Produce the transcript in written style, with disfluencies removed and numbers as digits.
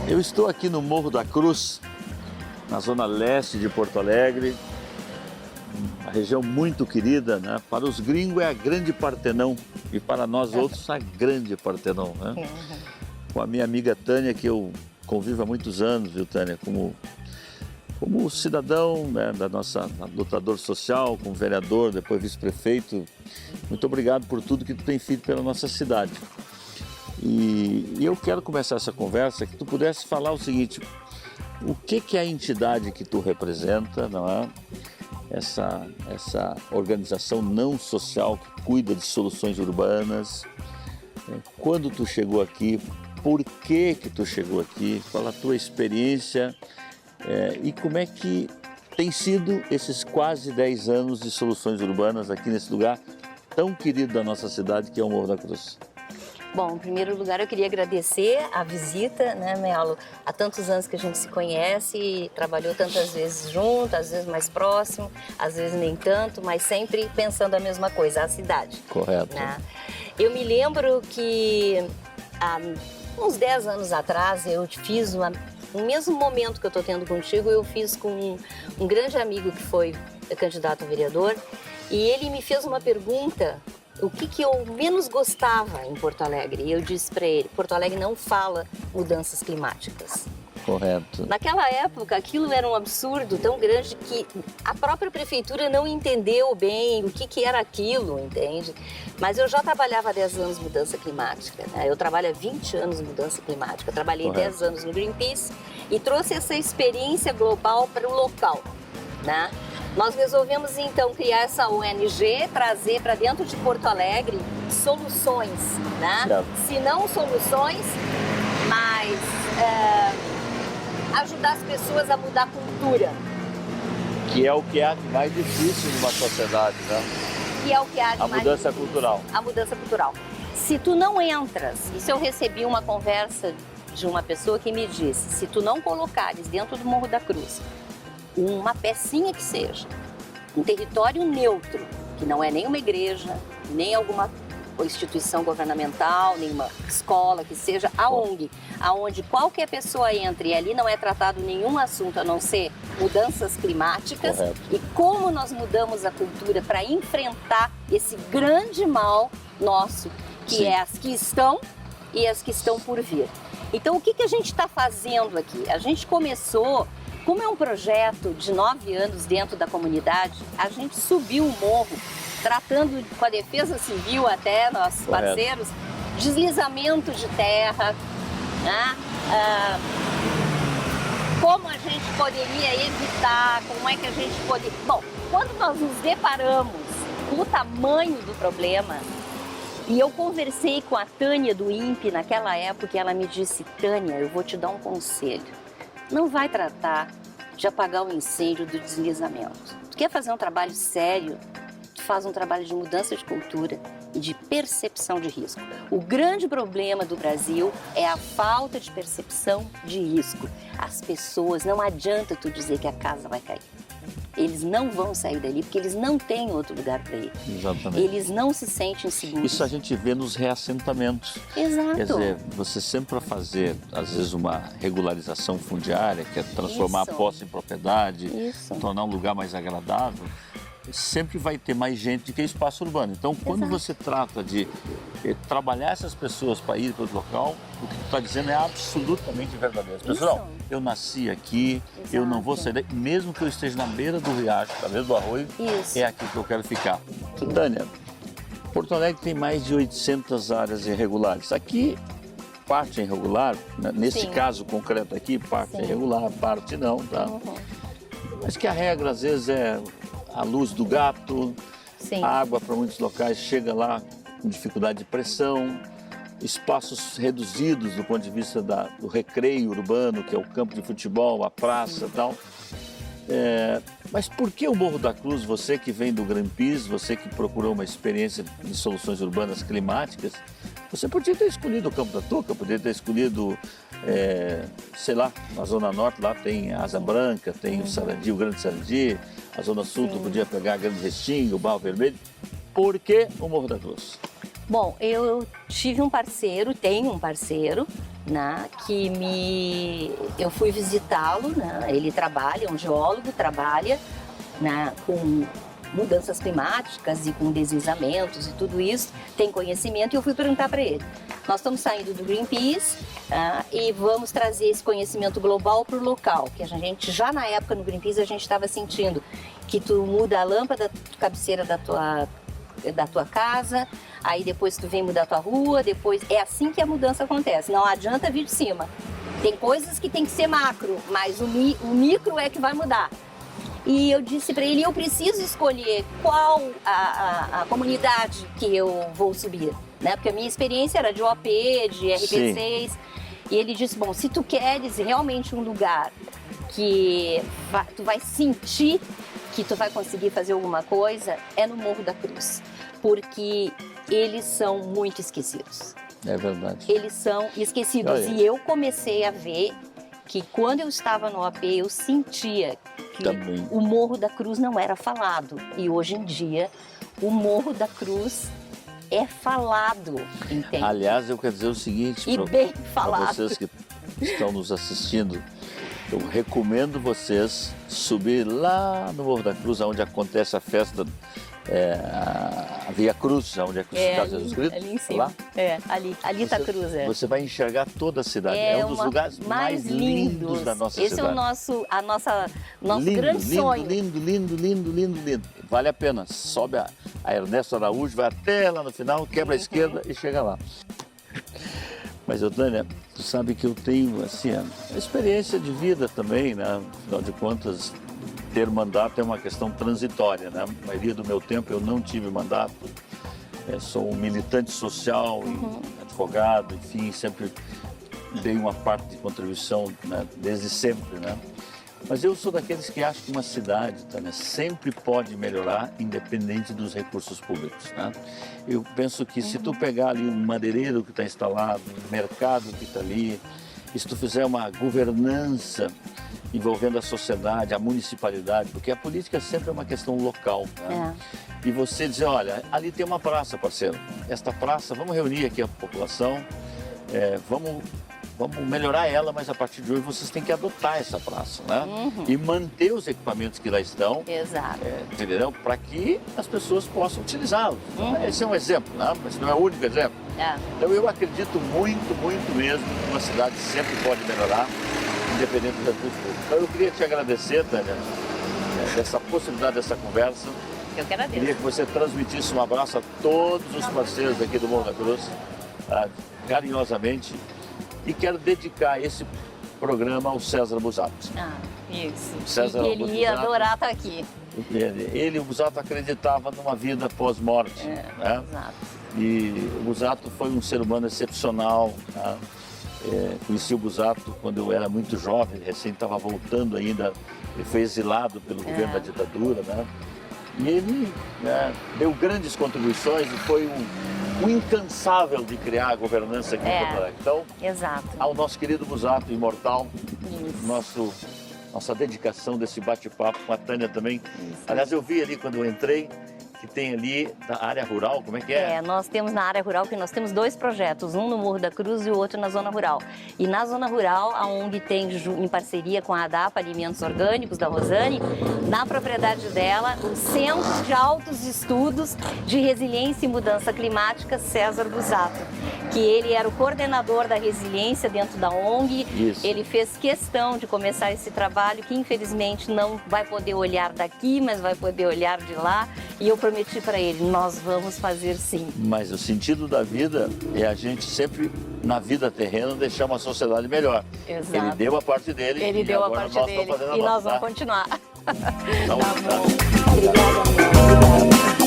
Eu estou aqui no Morro da Cruz, na zona leste de Porto Alegre, uma região muito querida, né? Para os gringos é a Grande Partenon e para nós outros a Grande Partenon, né? Com a minha amiga Tânia, que eu convivo há muitos anos, viu, Tânia? Como cidadão, né, da nossa lutador social, como vereador, depois vice-prefeito. Muito obrigado por tudo que tu tem feito pela nossa cidade. E eu quero começar essa conversa que tu pudesse falar o seguinte: o que é a entidade que tu representa, não é? Essa organização não social que cuida de soluções urbanas. Quando tu chegou aqui, por que tu chegou aqui, qual a tua experiência e como é que tem sido esses quase 10 anos de soluções urbanas aqui nesse lugar tão querido da nossa cidade que é o Morro da Cruz. Bom, em primeiro lugar eu queria agradecer a visita, né, Melo? Há tantos anos que a gente se conhece e trabalhou tantas vezes junto, às vezes mais próximo, às vezes nem tanto, mas sempre pensando a mesma coisa, a cidade. Correto. Né? Eu me lembro que há uns 10 anos atrás eu fiz o mesmo momento que eu estou tendo contigo, eu fiz com um grande amigo que foi candidato a vereador e ele me fez uma pergunta. O que eu menos gostava em Porto Alegre? E eu disse para ele, Porto Alegre não fala mudanças climáticas. Correto. Naquela época, aquilo era um absurdo tão grande que a própria prefeitura não entendeu bem o que era aquilo, entende? Mas eu já trabalhava há 10 anos em mudança climática, né? Eu trabalho há 20 anos em mudança climática. Eu trabalhei 10 anos no Greenpeace e trouxe essa experiência global para o local, né? Nós resolvemos então criar essa ONG, trazer para dentro de Porto Alegre soluções, né? Certo. Se não soluções, mas ajudar as pessoas a mudar a cultura. Que é o que é mais difícil numa sociedade, né? Que é o que há de A mais mudança difícil. cultural. A mudança cultural. Se tu não entras, isso eu recebi uma conversa de uma pessoa que me disse, se tu não colocares dentro do Morro da Cruz uma pecinha que seja, um território neutro, que não é nem uma igreja, nem alguma instituição governamental, nem uma escola, que seja a ONG, aonde qualquer pessoa entre e ali não é tratado nenhum assunto a não ser mudanças climáticas. Correto. E como nós mudamos a cultura para enfrentar esse grande mal nosso, que Sim. é as que estão e as que estão por vir. Então, o que a gente está fazendo aqui? A gente começou. Como é um projeto de 9 anos dentro da comunidade, a gente subiu o morro, tratando com a Defesa Civil até, nossos parceiros, deslizamento de terra, né? Como a gente poderia evitar, como é que a gente poderia... Bom, quando nós nos deparamos com o tamanho do problema, e eu conversei com a Tânia do INPE naquela época, e ela me disse, Tânia, eu vou te dar um conselho. Não vai tratar de apagar o incêndio do deslizamento. Tu quer fazer um trabalho sério, tu faz um trabalho de mudança de cultura e de percepção de risco. O grande problema do Brasil é a falta de percepção de risco. As pessoas, não adianta tu dizer que a casa vai cair. Eles não vão sair dali porque eles não têm outro lugar para ir. Exatamente. Eles não se sentem seguros. Isso a gente vê nos reassentamentos. Exato. Quer dizer, você sempre para fazer, às vezes, uma regularização fundiária, que é transformar Isso. a posse em propriedade, Isso. tornar um lugar mais agradável, sempre vai ter mais gente do que espaço urbano. Então, quando Exato. você trata de trabalhar essas pessoas para ir para o local, o que tu está dizendo é absolutamente verdadeiro. As pessoas, Isso. não, eu nasci aqui, eu não vou Exato. sair daí, mesmo que eu esteja na beira do riacho, na beira do arroio, Isso. é aqui que eu quero ficar. Tânia, Porto Alegre tem mais de 800 áreas irregulares. Aqui, parte é irregular, né? Nesse Sim. caso concreto aqui, parte Sim. é irregular, parte não, tá? Uhum. Mas que a regra, às vezes, é a luz do gato, Sim. a água para muitos locais chega lá com dificuldade de pressão, espaços reduzidos do ponto de vista do recreio urbano, que é o campo de futebol, a praça e tal. Mas por que o Morro da Cruz, você que vem do Greenpeace, você que procurou uma experiência de soluções urbanas climáticas, você podia ter escolhido o Campo da Toca, poderia ter escolhido sei lá, na Zona Norte lá tem a Asa Branca, tem o Sarandi, o Grande Sarandi, a Zona Sul tu podia pegar a Grande Restinga, o Barro Vermelho. Por que o Morro da Cruz? Bom, eu tive um parceiro, tenho um parceiro, né, eu fui visitá-lo, né, ele trabalha, é um geólogo, trabalha, né, com mudanças climáticas e com deslizamentos e tudo isso, tem conhecimento, e eu fui perguntar para ele. Nós estamos saindo do Greenpeace e vamos trazer esse conhecimento global para o local, que a gente, já na época no Greenpeace, a gente estava sentindo que tu muda a lâmpada de cabeceira da tua casa, aí depois tu vem mudar a tua rua, depois é assim que a mudança acontece, não adianta vir de cima. Tem coisas que tem que ser macro, mas o micro é que vai mudar. E eu disse para ele, eu preciso escolher qual a comunidade que eu vou subir, né? Porque a minha experiência era de OAP, de RP6, e ele disse, bom, se tu queres realmente um lugar que tu vai sentir que tu vai conseguir fazer alguma coisa, é no Morro da Cruz, porque eles são muito esquecidos. É verdade. Eles são esquecidos. Olha. E eu comecei a ver que quando eu estava no AP, eu sentia que Também. o Morro da Cruz não era falado. E hoje em dia, o Morro da Cruz é falado, entende? Aliás, eu quero dizer o seguinte E bem para falado. vocês que estão nos assistindo. Eu recomendo vocês subir lá no Morro da Cruz, onde acontece a festa, a Via Cruz, onde é Crucificado Jesus Cristo. Ali em cima. Lá. Ali está a cruz. Você vai enxergar toda a cidade. É um dos lugares mais lindos da nossa Esse cidade. é o nosso Lindo, grande lindo, sonho. lindo. Vale a pena. Sobe a Ernesto Araújo, vai até lá no final, quebra a esquerda e chega lá. Mas, Tânia, tu sabe que eu tenho, assim, a experiência de vida também, né? Afinal de contas, ter mandato é uma questão transitória, né? A maioria do meu tempo eu não tive mandato. Sou um militante social, e advogado, enfim, sempre dei uma parte de contribuição, né? Desde sempre, né? Mas eu sou daqueles que acham que uma cidade, Tânia, sempre pode melhorar, independente dos recursos públicos, né? Eu penso que se tu pegar ali um madeireiro que está instalado, um mercado que está ali, e se tu fizer uma governança envolvendo a sociedade, a municipalidade, porque a política sempre é uma questão local, né? E você dizer, olha, ali tem uma praça, parceiro, esta praça, vamos reunir aqui a população, vamos melhorar ela, mas a partir de hoje vocês têm que adotar essa praça, né? E manter os equipamentos que lá estão, Exato. entendeu? Para que as pessoas possam utilizá-los. Esse é um exemplo, né? Mas não é o único exemplo. Então eu acredito muito mesmo que uma cidade sempre pode melhorar, independente dos recursos públicos. Então eu queria te agradecer, Tânia, dessa possibilidade dessa conversa. Eu que agradeço. Queria que você transmitisse um abraço a todos os parceiros aqui do Morro da Cruz, carinhosamente. E quero dedicar esse programa ao César Busato. Isso. César e ele ia Busato. adorar estar aqui. Ele, o Busato, acreditava numa vida pós-morte. Né? Exato. E o Busato foi um ser humano excepcional. Né? Conheci o Busato quando eu era muito jovem, recém estava voltando ainda. Ele foi exilado pelo governo da ditadura. Né? E ele deu grandes contribuições e foi um incansável de criar a governança aqui em Porto Alegre. Então, exato. ao nosso querido Busato, imortal, Isso. nossa dedicação desse bate-papo com a Tânia também. Isso. Aliás, eu vi ali quando eu entrei, que tem ali na área rural, como é que é? Nós temos na área rural, que nós temos dois projetos, um no Morro da Cruz e o outro na zona rural. E na zona rural, a ONG tem, em parceria com a ADAPA Alimentos Orgânicos, da Rosane, na propriedade dela, o Centro de Altos Estudos de Resiliência e Mudança Climática, César Busato, que ele era o coordenador da resiliência dentro da ONG. Isso. Ele fez questão de começar esse trabalho, que infelizmente não vai poder olhar daqui, mas vai poder olhar de lá. E eu prometi para ele, nós vamos fazer sim. Mas o sentido da vida é a gente sempre, na vida terrena, deixar uma sociedade melhor. Exato. Ele deu a parte dele. Ele e deu a agora parte nós dele estamos fazendo a e nós nossa, vamos tá? continuar. Tá bom. Obrigada.